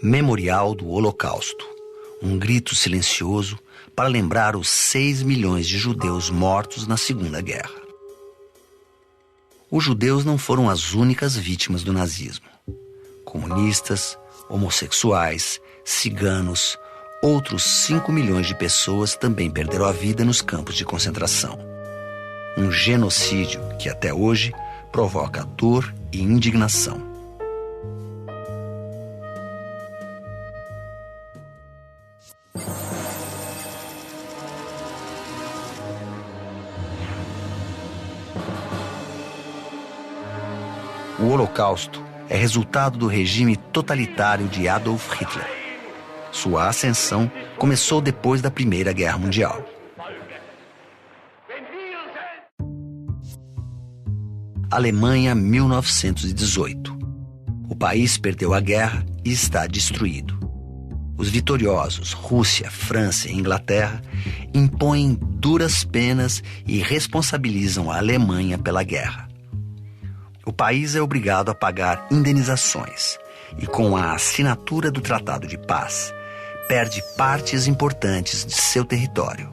Memorial do Holocausto. Um grito silencioso para lembrar os 6 milhões de judeus mortos na Segunda Guerra. Os judeus não foram as únicas vítimas do nazismo. Comunistas, homossexuais, ciganos, outros 5 milhões de pessoas também perderam a vida nos campos de concentração. Um genocídio que até hoje provoca dor e indignação. O Holocausto é resultado do regime totalitário de Adolf Hitler. Sua ascensão começou depois da Primeira Guerra Mundial. Alemanha, 1918. O país perdeu a guerra e está destruído. Os vitoriosos, Rússia, França e Inglaterra, impõem duras penas e responsabilizam a Alemanha pela guerra. O país é obrigado a pagar indenizações e, com a assinatura do Tratado de Paz, perde partes importantes de seu território.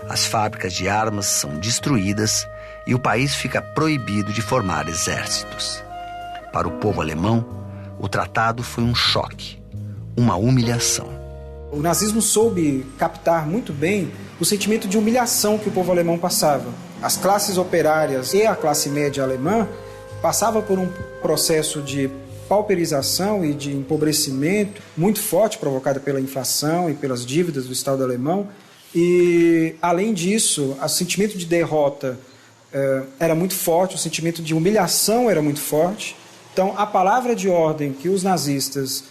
As fábricas de armas são destruídas e o país fica proibido de formar exércitos. Para o povo alemão, o tratado foi um choque, uma humilhação. O nazismo soube captar muito bem o sentimento de humilhação que o povo alemão passava. As classes operárias e a classe média alemã passavam por um processo de pauperização e de empobrecimento muito forte, provocado pela inflação e pelas dívidas do Estado alemão. E, além disso, o sentimento de derrota era muito forte, o sentimento de humilhação era muito forte. Então, a palavra de ordem que os nazistas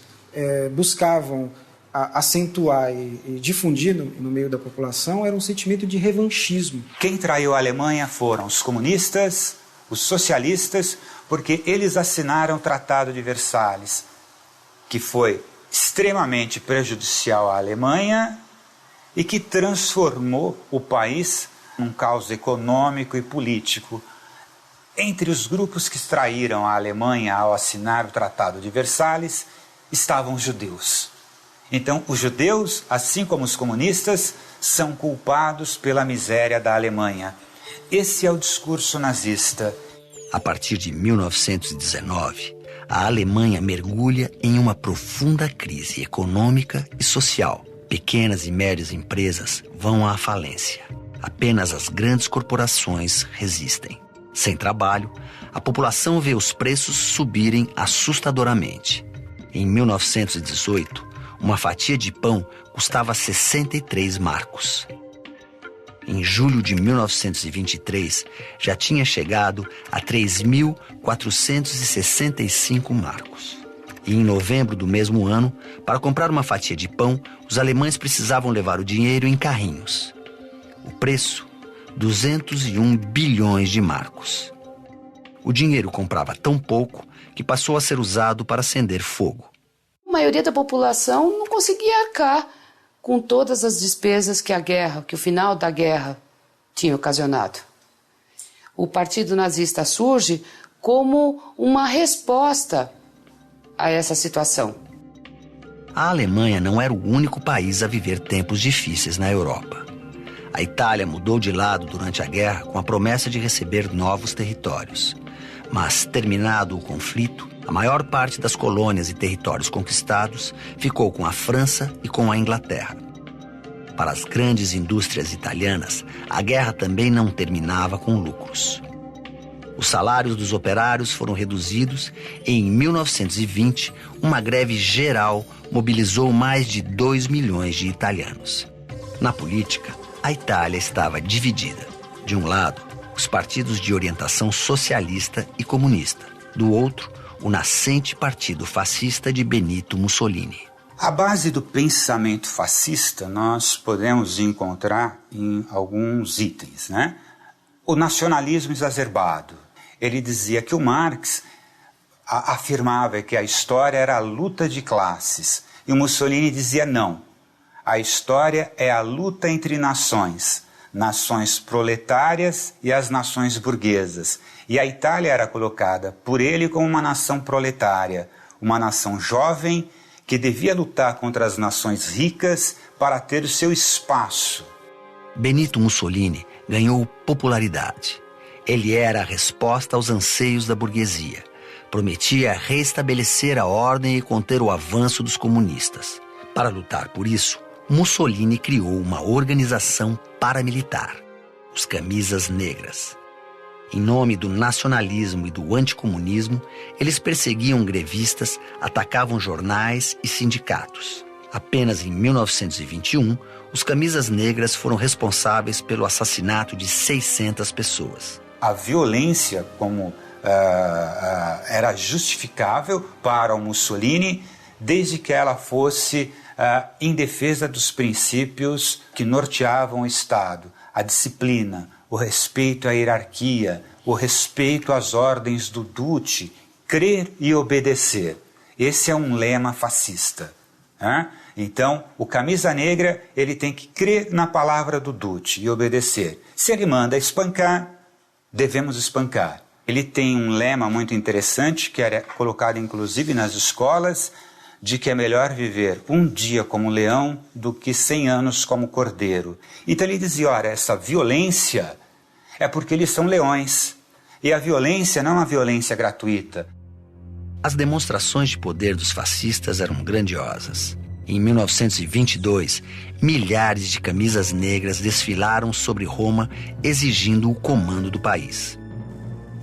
buscavam acentuar e difundir no meio da população era um sentimento de revanchismo. Quem traiu a Alemanha foram os comunistas, os socialistas, porque eles assinaram o Tratado de Versalhes, que foi extremamente prejudicial à Alemanha e que transformou o país num caos econômico e político. Entre os grupos que traíram a Alemanha ao assinar o Tratado de Versalhes estavam os judeus. Então, os judeus, assim como os comunistas, são culpados pela miséria da Alemanha. Esse é o discurso nazista. A partir de 1919, a Alemanha mergulha em uma profunda crise econômica e social. Pequenas e médias empresas vão à falência. Apenas as grandes corporações resistem. Sem trabalho, a população vê os preços subirem assustadoramente. Em 1918, uma fatia de pão custava 63 marcos. Em julho de 1923, já tinha chegado a 3.465 marcos. E em novembro do mesmo ano, para comprar uma fatia de pão, os alemães precisavam levar o dinheiro em carrinhos. O preço, 201 bilhões de marcos. O dinheiro comprava tão pouco que passou a ser usado para acender fogo. A maioria da população não conseguia arcar com todas as despesas que que o final da guerra tinha ocasionado. O Partido Nazista surge como uma resposta a essa situação. A Alemanha não era o único país a viver tempos difíceis na Europa. A Itália mudou de lado durante a guerra com a promessa de receber novos territórios. Mas, terminado o conflito, a maior parte das colônias e territórios conquistados ficou com a França e com a Inglaterra. Para as grandes indústrias italianas, a guerra também não terminava com lucros. Os salários dos operários foram reduzidos e, em 1920, uma greve geral mobilizou mais de 2 milhões de italianos. Na política, a Itália estava dividida. De um lado, os partidos de orientação socialista e comunista. Do outro, o nascente partido fascista de Benito Mussolini. A base do pensamento fascista nós podemos encontrar em alguns itens, né? O nacionalismo exacerbado. Ele dizia que o Marx afirmava que a história era a luta de classes. E o Mussolini dizia não. A história é a luta entre nações. nações proletárias e as nações burguesas. E a Itália era colocada por ele como uma nação proletária, uma nação jovem que devia lutar contra as nações ricas para ter o seu espaço. Benito Mussolini ganhou popularidade. Ele era a resposta aos anseios da burguesia. Prometia restabelecer a ordem e conter o avanço dos comunistas. Para lutar por isso, Mussolini criou uma organização paramilitar, os Camisas Negras. Em nome do nacionalismo e do anticomunismo, eles perseguiam grevistas, atacavam jornais e sindicatos. Apenas em 1921, os Camisas Negras foram responsáveis pelo assassinato de 600 pessoas. A violência, como era justificável para o Mussolini, desde que ela fosse em defesa dos princípios que norteavam o Estado, a disciplina, o respeito à hierarquia, o respeito às ordens do Duce, crer e obedecer. Esse é um lema fascista. Então, o camisa negra, ele tem que crer na palavra do Duce e obedecer. Se ele manda espancar, devemos espancar. Ele tem um lema muito interessante, que era colocado inclusive nas escolas, de que é melhor viver um dia como leão do que 100 anos como cordeiro. Então ele dizia, olha, essa violência é porque eles são leões. E a violência não é uma violência gratuita. As demonstrações de poder dos fascistas eram grandiosas. Em 1922, milhares de camisas negras desfilaram sobre Roma exigindo o comando do país.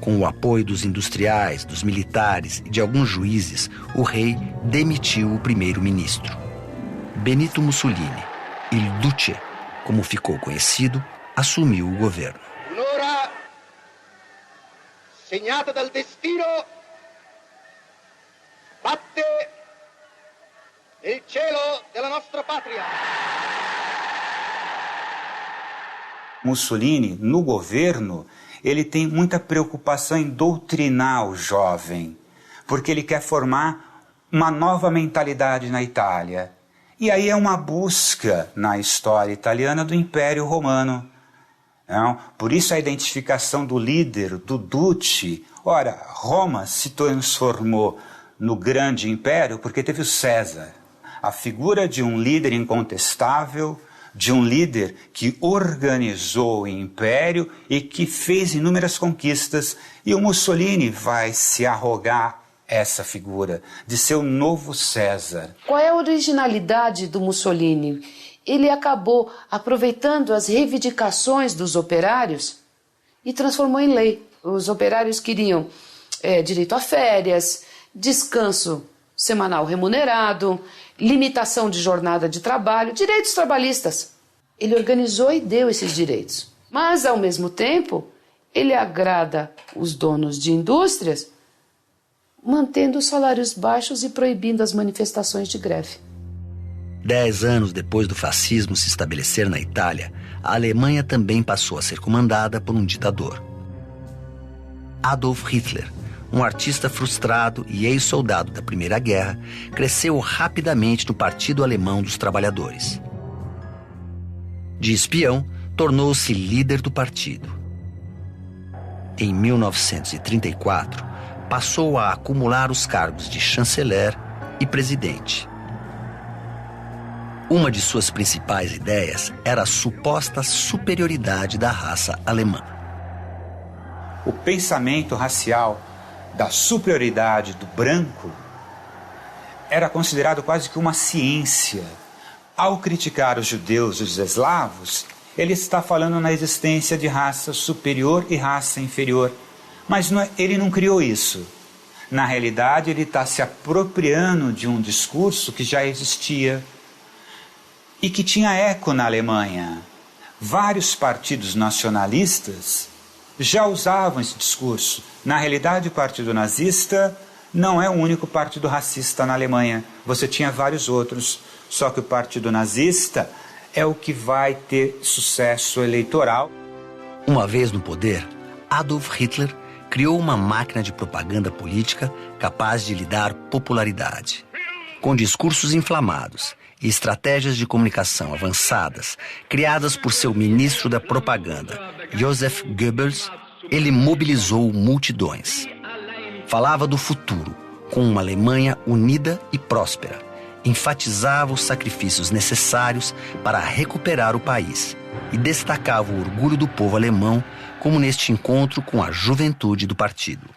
Com o apoio dos industriais, dos militares e de alguns juízes, o rei demitiu o primeiro-ministro. Benito Mussolini, il Duce, como ficou conhecido, assumiu o governo. Un'ora segnata dal destino batte il cielo della nostra pátria. Mussolini, no governo, ele tem muita preocupação em doutrinar o jovem, porque ele quer formar uma nova mentalidade na Itália. E aí é uma busca na história italiana do Império Romano. Não? Por isso a identificação do líder, do Duce. Ora, Roma se transformou no grande império porque teve o César. A figura de um líder incontestável, de um líder que organizou o império e que fez inúmeras conquistas. E o Mussolini vai se arrogar essa figura de ser o novo César. Qual é a originalidade do Mussolini? Ele acabou aproveitando as reivindicações dos operários e transformou em lei. Os operários queriam direito a férias, descanso semanal remunerado, limitação de jornada de trabalho, direitos trabalhistas. Ele organizou e deu esses direitos. Mas, ao mesmo tempo, ele agrada os donos de indústrias, mantendo os salários baixos e proibindo as manifestações de greve. 10 anos depois do fascismo se estabelecer na Itália, a Alemanha também passou a ser comandada por um ditador. Adolf Hitler, um artista frustrado e ex-soldado da Primeira Guerra, cresceu rapidamente no Partido Alemão dos Trabalhadores. De espião, tornou-se líder do partido. Em 1934, passou a acumular os cargos de chanceler e presidente. Uma de suas principais ideias era a suposta superioridade da raça alemã. O pensamento racial da superioridade do branco era considerado quase que uma ciência. Ao criticar os judeus e os eslavos, ele está falando na existência de raça superior e raça inferior. Mas ele não criou isso. Na realidade, ele está se apropriando de um discurso que já existia e que tinha eco na Alemanha. Vários partidos nacionalistas já usavam esse discurso. Na realidade, o Partido Nazista não é o único partido racista na Alemanha. Você tinha vários outros, só que o Partido Nazista é o que vai ter sucesso eleitoral. Uma vez no poder, Adolf Hitler criou uma máquina de propaganda política capaz de lhe dar popularidade. Com discursos inflamados e estratégias de comunicação avançadas, criadas por seu ministro da propaganda, Joseph Goebbels, ele mobilizou multidões. Falava do futuro, com uma Alemanha unida e próspera. Enfatizava os sacrifícios necessários para recuperar o país e destacava o orgulho do povo alemão, como neste encontro com a juventude do partido.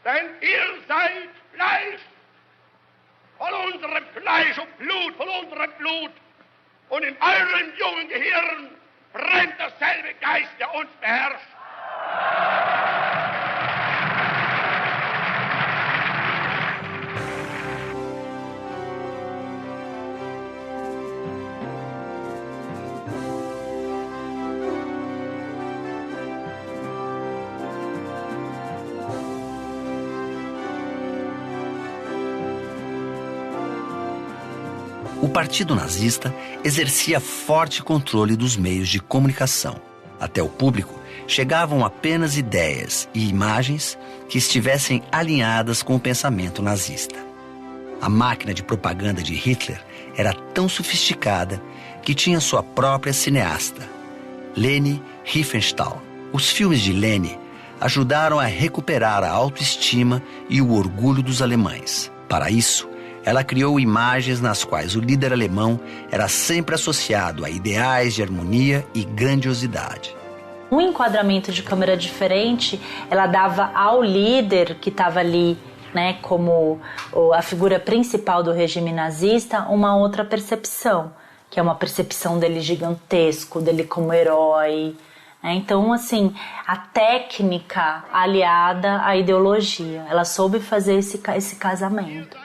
Denn ihr seid Fleisch, von unserem Fleisch und Blut, von unserem Blut. Und in eurem jungen Gehirn brennt derselbe Geist, der uns beherrscht. O partido nazista exercia forte controle dos meios de comunicação. Até o público chegavam apenas ideias e imagens que estivessem alinhadas com o pensamento nazista. A máquina de propaganda de Hitler era tão sofisticada que tinha sua própria cineasta, Leni Riefenstahl. Os filmes de Leni ajudaram a recuperar a autoestima e o orgulho dos alemães. Para isso, ela criou imagens nas quais o líder alemão era sempre associado a ideais de harmonia e grandiosidade. Um enquadramento de câmera diferente, ela dava ao líder que estava ali, né, como a figura principal do regime nazista, uma outra percepção, que é uma percepção dele gigantesco, dele como herói. Então, assim, a técnica aliada à ideologia, ela soube fazer esse casamento.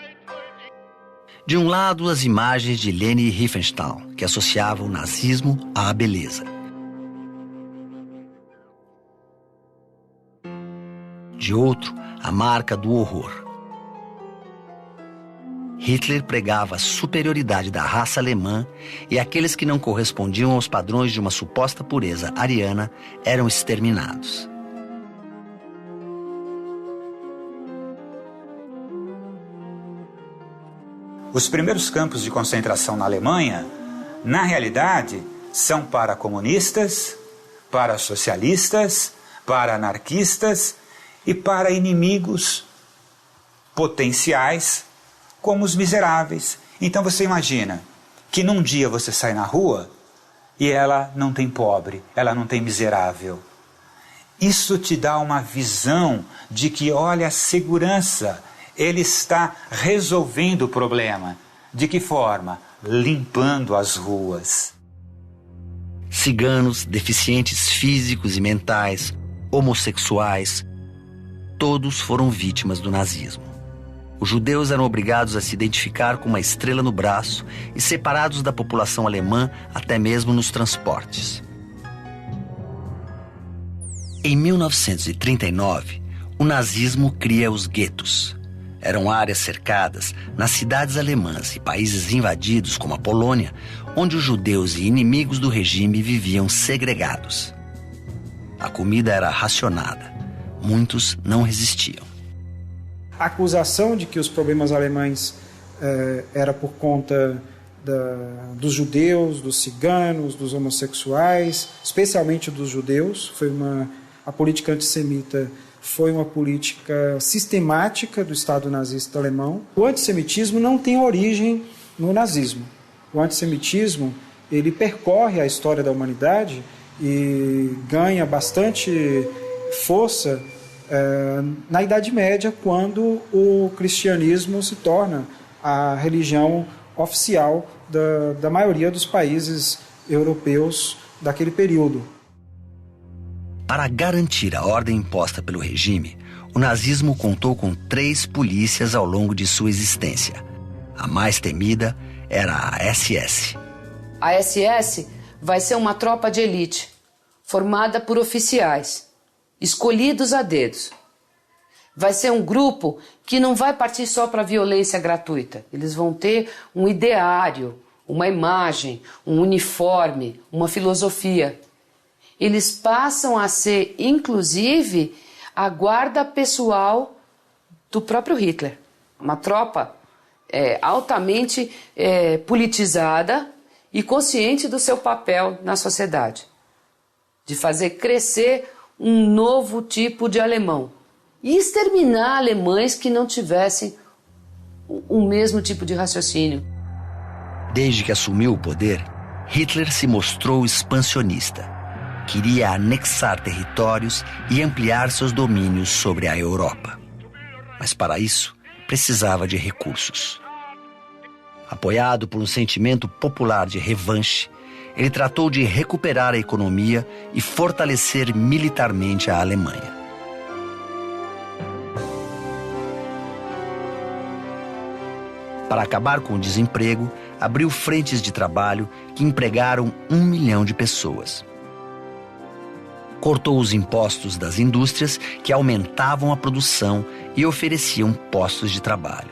De um lado, as imagens de Leni Riefenstahl, que associavam o nazismo à beleza. De outro, a marca do horror. Hitler pregava a superioridade da raça alemã e aqueles que não correspondiam aos padrões de uma suposta pureza ariana eram exterminados. Os primeiros campos de concentração na Alemanha, na realidade, são para comunistas, para socialistas, para anarquistas e para inimigos potenciais, como os miseráveis. Então você imagina que num dia você sai na rua e ela não tem pobre, ela não tem miserável. Isso te dá uma visão de que, olha, a segurança, ele está resolvendo o problema. De que forma? Limpando as ruas. Ciganos, deficientes físicos e mentais, homossexuais, todos foram vítimas do nazismo. Os judeus eram obrigados a se identificar com uma estrela no braço e separados da população alemã até mesmo nos transportes. Em 1939, o nazismo cria os guetos. Eram áreas cercadas nas cidades alemãs e países invadidos, como a Polônia, onde os judeus e inimigos do regime viviam segregados. A comida era racionada. Muitos não resistiam. A acusação de que os problemas alemães era por conta dos judeus, dos ciganos, dos homossexuais, especialmente dos judeus, a política antissemita foi uma política sistemática do Estado nazista alemão. O antissemitismo não tem origem no nazismo. O antissemitismo, ele percorre a história da humanidade e ganha bastante força na Idade Média, quando o cristianismo se torna a religião oficial da maioria dos países europeus daquele período. Para garantir a ordem imposta pelo regime, o nazismo contou com 3 polícias ao longo de sua existência. A mais temida era a SS. A SS vai ser uma tropa de elite, formada por oficiais, escolhidos a dedos. Vai ser um grupo que não vai partir só para a violência gratuita. Eles vão ter um ideário, uma imagem, um uniforme, uma filosofia. Eles passam a ser, inclusive, a guarda pessoal do próprio Hitler. Uma tropa altamente politizada e consciente do seu papel na sociedade, de fazer crescer um novo tipo de alemão e exterminar alemães que não tivessem o mesmo tipo de raciocínio. Desde que assumiu o poder, Hitler se mostrou expansionista. Queria anexar territórios e ampliar seus domínios sobre a Europa. Mas para isso, precisava de recursos. Apoiado por um sentimento popular de revanche, ele tratou de recuperar a economia e fortalecer militarmente a Alemanha. Para acabar com o desemprego, abriu frentes de trabalho que empregaram 1 milhão de pessoas. Cortou os impostos das indústrias que aumentavam a produção e ofereciam postos de trabalho.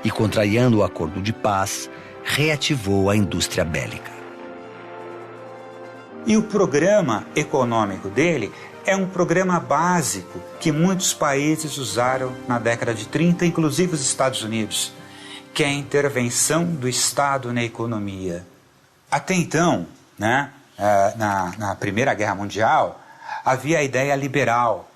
E, contrariando o acordo de paz, reativou a indústria bélica. E o programa econômico dele é um programa básico que muitos países usaram na década de 30, inclusive os Estados Unidos, que é a intervenção do Estado na economia. Até então, na Primeira Guerra Mundial, havia a ideia liberal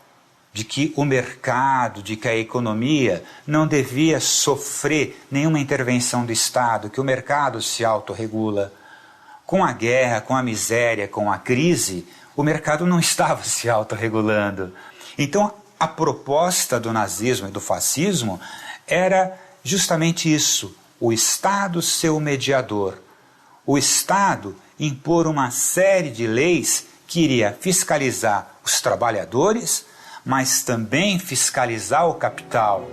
de que o mercado, de que a economia não devia sofrer nenhuma intervenção do Estado, que o mercado se autorregula. Com a guerra, com a miséria, com a crise, o mercado não estava se autorregulando. Então, a proposta do nazismo e do fascismo era justamente isso: o Estado ser o mediador, o Estado impor uma série de leis que iria fiscalizar os trabalhadores, mas também fiscalizar o capital.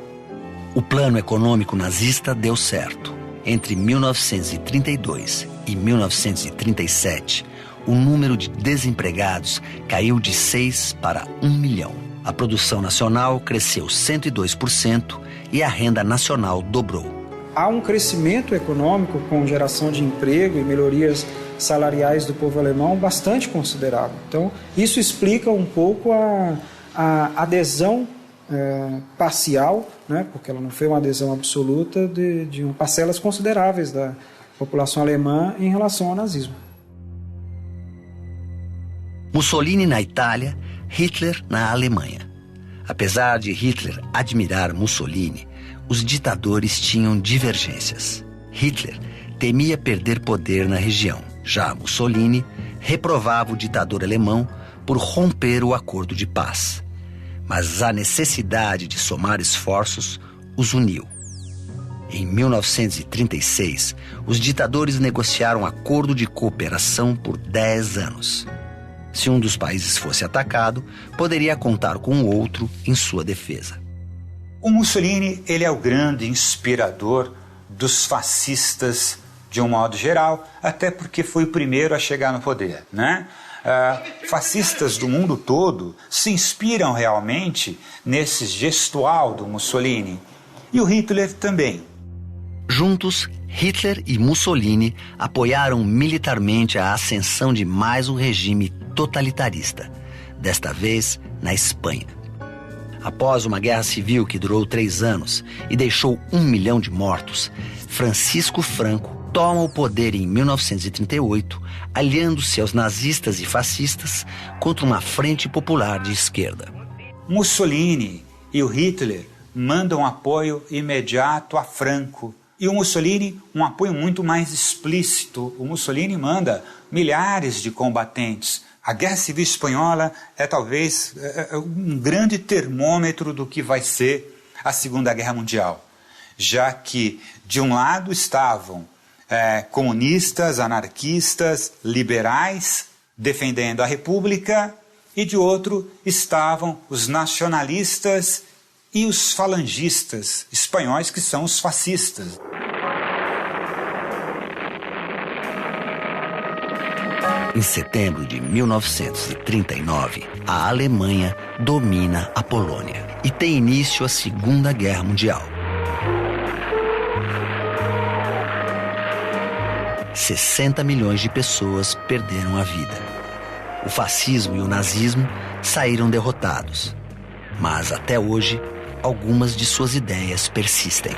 O plano econômico nazista deu certo. Entre 1932 e 1937, o número de desempregados caiu de 6 para 1 milhão. A produção nacional cresceu 102% e a renda nacional dobrou. Há um crescimento econômico com geração de emprego e melhorias salariais do povo alemão bastante considerável. Então, isso explica um pouco a adesão parcial, né, porque ela não foi uma adesão absoluta de parcelas consideráveis da população alemã em relação ao nazismo. Mussolini na Itália, Hitler na Alemanha. Apesar de Hitler admirar Mussolini, os ditadores tinham divergências. Hitler temia perder poder na região. Já Mussolini reprovava o ditador alemão por romper o acordo de paz. Mas a necessidade de somar esforços os uniu. Em 1936, os ditadores negociaram um acordo de cooperação por 10 anos. Se um dos países fosse atacado, poderia contar com o outro em sua defesa. O Mussolini, ele é o grande inspirador dos fascistas de um modo geral, até porque foi o primeiro a chegar no poder, né? Fascistas do mundo todo se inspiram realmente nesse gestual do Mussolini. E o Hitler também. Juntos, Hitler e Mussolini apoiaram militarmente a ascensão de mais um regime totalitarista, desta vez na Espanha. Após uma guerra civil que durou 3 anos e deixou 1 milhão de mortos, Francisco Franco toma o poder em 1938, aliando-se aos nazistas e fascistas contra uma frente popular de esquerda. Mussolini e o Hitler mandam apoio imediato a Franco. E o Mussolini, um apoio muito mais explícito. O Mussolini manda milhares de combatentes. A Guerra Civil Espanhola é talvez um grande termômetro do que vai ser a Segunda Guerra Mundial, já que de um lado estavam comunistas, anarquistas, liberais, defendendo a República, e de outro estavam os nacionalistas e os falangistas espanhóis, que são os fascistas. Em setembro de 1939, a Alemanha domina a Polônia e tem início a Segunda Guerra Mundial. 60 milhões de pessoas perderam a vida. O fascismo e o nazismo saíram derrotados, mas até hoje algumas de suas ideias persistem.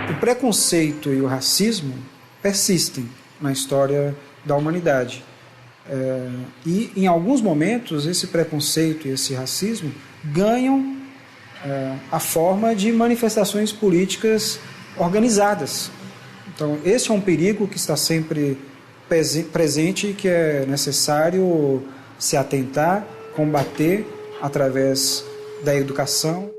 O preconceito e o racismo persistem na história da humanidade. E, em alguns momentos, esse preconceito e esse racismo ganham a forma de manifestações políticas organizadas. Então, esse é um perigo que está sempre presente e que é necessário se atentar, combater através da educação.